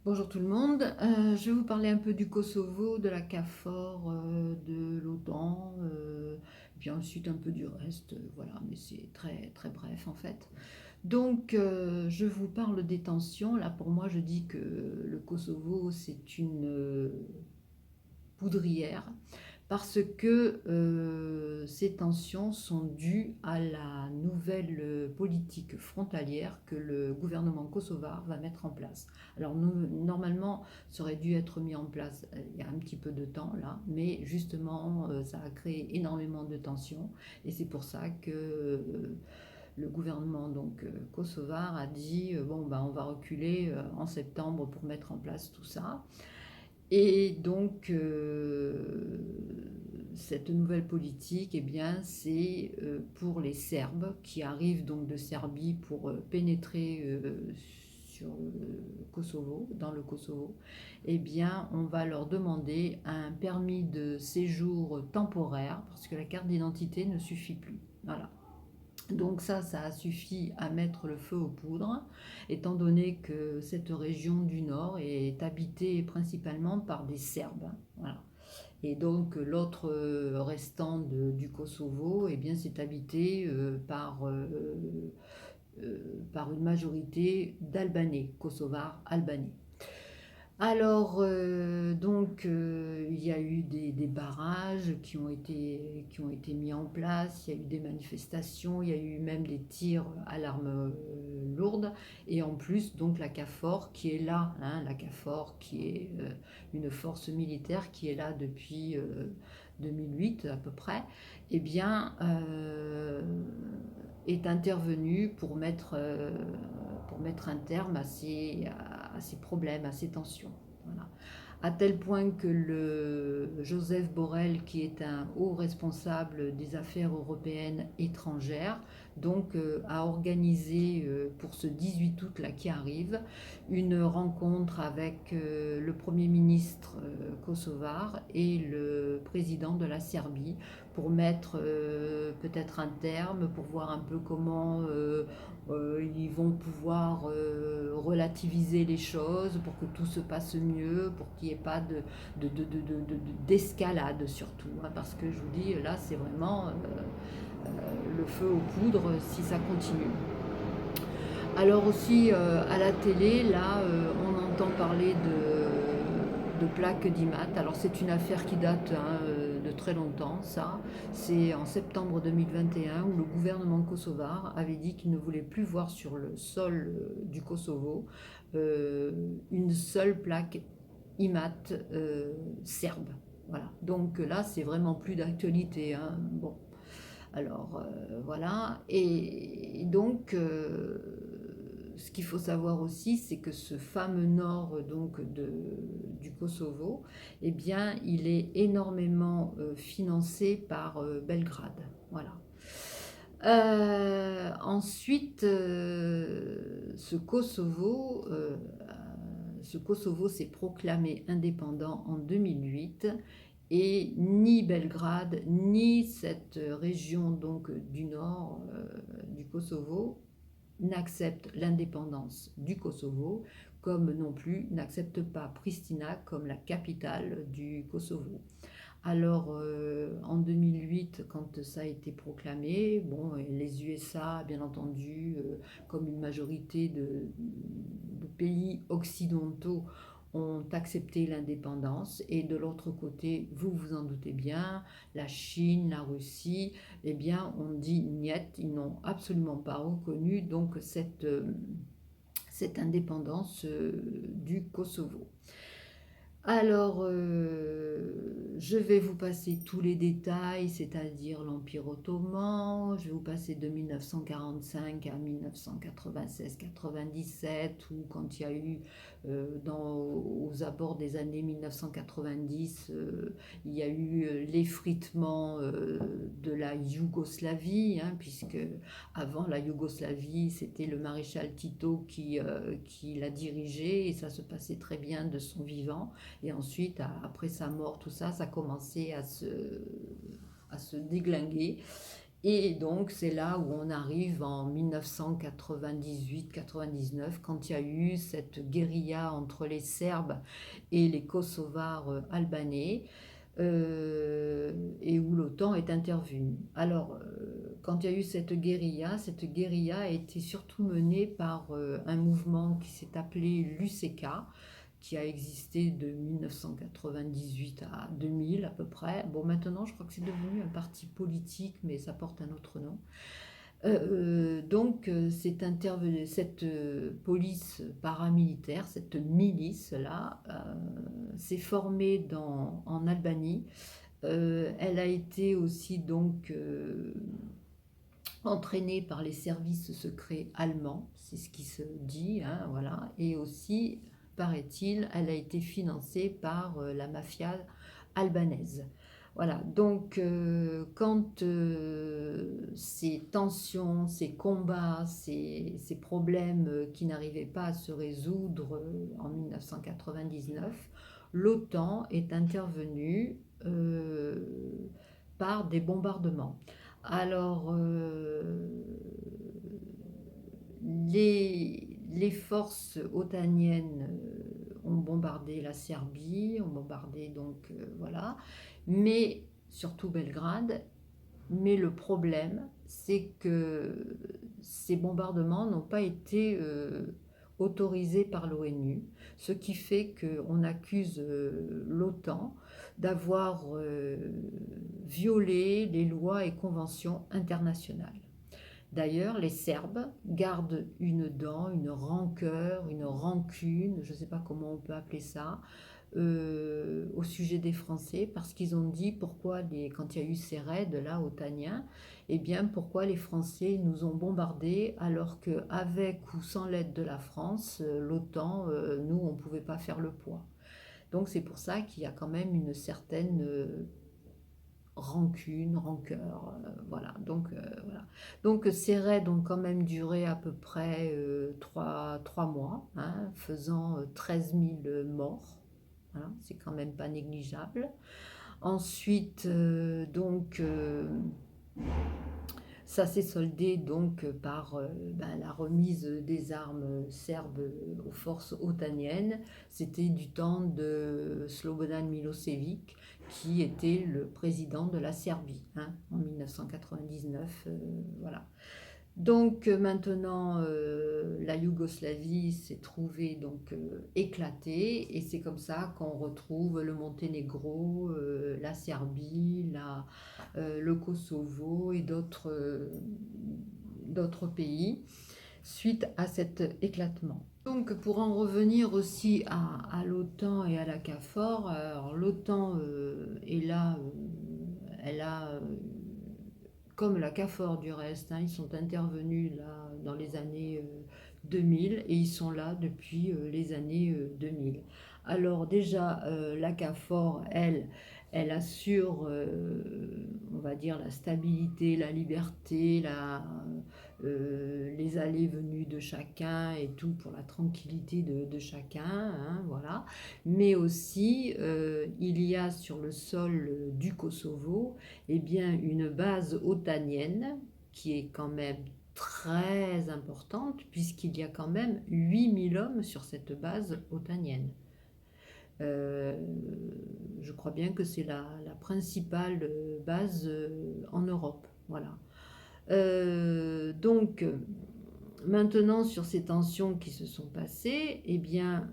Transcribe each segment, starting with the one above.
Bonjour tout le monde. Je vais vous parler un peu du Kosovo, de la KFOR, de l'OTAN, puis ensuite un peu du reste, voilà, mais c'est très très bref en fait. Donc, je vous parle des tensions. Là, pour moi, je dis que le Kosovo, c'est une poudrière parce que ces tensions sont dues à la nouvelle politique frontalière que le gouvernement kosovar va mettre en place. Alors normalement, ça aurait dû être mis en place il y a un petit peu de temps là, mais justement, ça a créé énormément de tensions et c'est pour ça que le gouvernement kosovar a dit bon ben on va reculer en septembre pour mettre en place tout ça. Et donc, cette nouvelle politique, eh bien, c'est pour les Serbes qui arrivent donc de Serbie pour pénétrer sur le Kosovo, dans le Kosovo, eh bien, on va leur demander un permis de séjour temporaire parce que la carte d'identité ne suffit plus. Voilà. Donc ça a suffi à mettre le feu aux poudres, étant donné que cette région du nord est habitée principalement par des Serbes. Voilà. Et donc l'autre restant du Kosovo, eh bien, c'est habité par une majorité d'Albanais, kosovars albanais. Alors, il y a eu des barrages qui ont été mis en place, il y a eu des manifestations, il y a eu même des tirs à l'arme lourde, et en plus, donc la CAFOR qui est là, hein, la CAFOR qui est une force militaire qui est là depuis 2008 à peu près, eh bien, est intervenue pour mettre un terme à ces problèmes, à ces tensions. Voilà. À tel point que le Joseph Borrell, qui est un haut responsable des affaires européennes étrangères, a organisé pour ce 18 août là qui arrive une rencontre avec le Premier ministre kosovar et le président de la Serbie pour mettre peut-être un terme, pour voir un peu comment ils vont pouvoir relativiser les choses pour que tout se passe mieux, pour qu'il n'y ait pas d'escalade surtout. Hein, parce que je vous dis, là, c'est vraiment le feu aux poudres si ça continue. Alors aussi à la télé, là, on entend parler de plaques d'IMAT. Alors c'est une affaire qui date de très longtemps, ça. C'est en septembre 2021 où le gouvernement kosovar avait dit qu'il ne voulait plus voir sur le sol du Kosovo euh, une seule plaque IMAT serbe. Voilà. Donc là, c'est vraiment plus d'actualité. Hein. Bon, alors voilà. Et donc, ce qu'il faut savoir aussi, c'est que ce fameux nord du Kosovo, eh bien, il est énormément financé par Belgrade. Voilà. Ensuite, ce Kosovo s'est proclamé indépendant en 2008 et ni Belgrade ni cette région donc du nord du Kosovo n'acceptent l'indépendance du Kosovo, comme non plus n'acceptent pas Pristina comme la capitale du Kosovo. Alors, en 2008, quand ça a été proclamé, bon, les USA, bien entendu, comme une majorité de pays occidentaux, ont accepté l'indépendance. Et de l'autre côté, vous vous en doutez bien, la Chine, la Russie, eh bien, on dit niet, ils n'ont absolument pas reconnu donc cette indépendance du Kosovo. Alors, je vais vous passer tous les détails, c'est-à-dire l'Empire ottoman, je vais vous passer de 1945 à 1996-97, ou quand il y a eu, aux abords des années 1990, il y a eu l'effritement de la Yougoslavie, hein, puisque avant la Yougoslavie, c'était le maréchal Tito qui l'a dirigée, et ça se passait très bien de son vivant. Et ensuite, après sa mort, tout ça, ça commençait à se déglinguer. Et donc, c'est là où on arrive en 1998-99, quand il y a eu cette guérilla entre les Serbes et les Kosovars albanais, et où l'OTAN est intervenue. Alors, quand il y a eu cette guérilla a été surtout menée par un mouvement qui s'est appelé l'UCK, qui a existé de 1998 à 2000 à peu près. Bon, maintenant, je crois que c'est devenu un parti politique, mais ça porte un autre nom. Donc, cette police paramilitaire, cette milice-là, s'est formée en Albanie. Elle a été aussi donc entraînée par les services secrets allemands, c'est ce qui se dit, hein, voilà, et aussi, paraît-il, elle a été financée par la mafia albanaise. Voilà, donc quand ces tensions, ces combats, ces problèmes qui n'arrivaient pas à se résoudre en 1999, l'OTAN est intervenue par des bombardements. Alors, les forces otaniennes ont bombardé la Serbie, ont bombardé donc voilà, mais surtout Belgrade. Mais le problème, c'est que ces bombardements n'ont pas été autorisés par l'ONU, ce qui fait qu'on accuse l'OTAN d'avoir violé les lois et conventions internationales. D'ailleurs, les Serbes gardent une dent, une rancœur, une rancune, je ne sais pas comment on peut appeler ça, au sujet des Français, parce qu'ils ont dit pourquoi, quand il y a eu ces raids là otaniens, eh bien pourquoi les Français nous ont bombardés alors qu'avec ou sans l'aide de la France, l'OTAN, nous, on ne pouvait pas faire le poids. Donc c'est pour ça qu'il y a quand même une certaine rancune, rancœur, voilà. Voilà. Donc ces raids ont quand même duré à peu près 3 mois, hein, faisant 13 000 morts. Voilà, c'est quand même pas négligeable. Ensuite, ça s'est soldé donc par la remise des armes serbes aux forces otaniennes. C'était du temps de Slobodan Milosevic, qui était le président de la Serbie, hein, en 1999. Voilà. Donc maintenant, la Yougoslavie s'est trouvée donc éclatée, et c'est comme ça qu'on retrouve le Monténégro, la Serbie, le Kosovo et d'autres pays suite à cet éclatement. Donc pour en revenir aussi à l'OTAN et à la KFOR, alors l'OTAN est là, elle a comme la KFOR du reste, hein, ils sont intervenus là dans les années 2000, et ils sont là depuis les années 2000. Alors déjà, la KFOR, elle assure, on va dire, la stabilité, la liberté, les allées et venues de chacun et tout pour la tranquillité de chacun, hein, voilà. Mais aussi, il y a sur le sol du Kosovo, eh bien, une base otanienne qui est quand même très importante, puisqu'il y a quand même 8000 hommes sur cette base otanienne. Euh, je crois bien que c'est la principale base en Europe. Voilà. Donc, maintenant, sur ces tensions qui se sont passées, eh bien,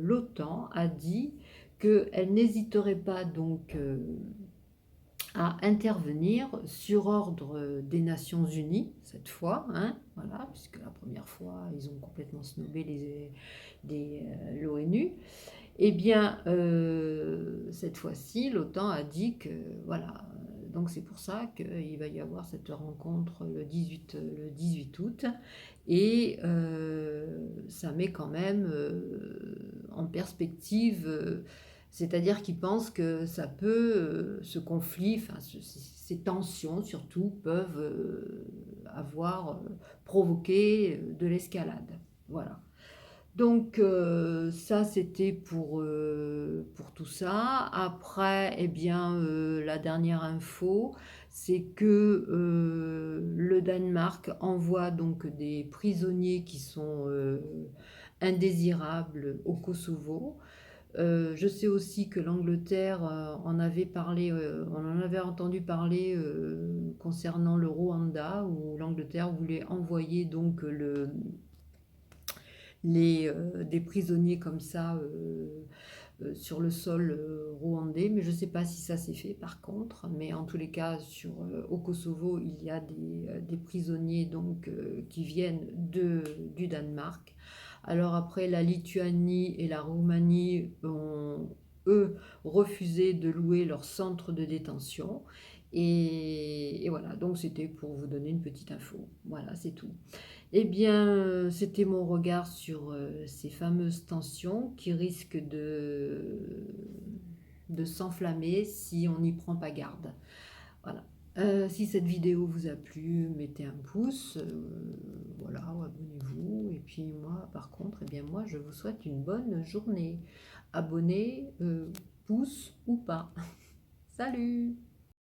l'OTAN a dit qu'elle n'hésiterait pas donc à intervenir sur ordre des Nations Unies, cette fois, hein, voilà, puisque la première fois, ils ont complètement snobé l'ONU. Eh bien, cette fois-ci, l'OTAN a dit que, voilà, donc c'est pour ça qu'il va y avoir cette rencontre le 18 août, et ça met quand même en perspective, c'est-à-dire qu'ils pensent que ça peut, ce conflit, enfin ces tensions surtout, peuvent avoir provoqué de l'escalade. Voilà. Donc ça, c'était pour tout ça. Après, eh bien, la dernière info, c'est que le Danemark envoie donc des prisonniers qui sont indésirables au Kosovo. Je sais aussi que l'Angleterre en avait parlé, on en avait entendu parler concernant le Rwanda, où l'Angleterre voulait envoyer donc des prisonniers comme ça sur le sol rwandais, mais je ne sais pas si ça s'est fait par contre. Mais en tous les cas, au Kosovo, il y a des prisonniers donc, qui viennent du Danemark. Alors après, la Lituanie et la Roumanie ont, eux, refusé de louer leur centre de détention. Et voilà, donc c'était pour vous donner une petite info. Voilà, c'est tout. Eh bien, c'était mon regard sur ces fameuses tensions qui risquent de s'enflammer si on n'y prend pas garde. Voilà. Si cette vidéo vous a plu, mettez un pouce, voilà, abonnez-vous. Et puis moi, par contre, eh bien moi, je vous souhaite une bonne journée. Abonnez, pouce ou pas. Salut!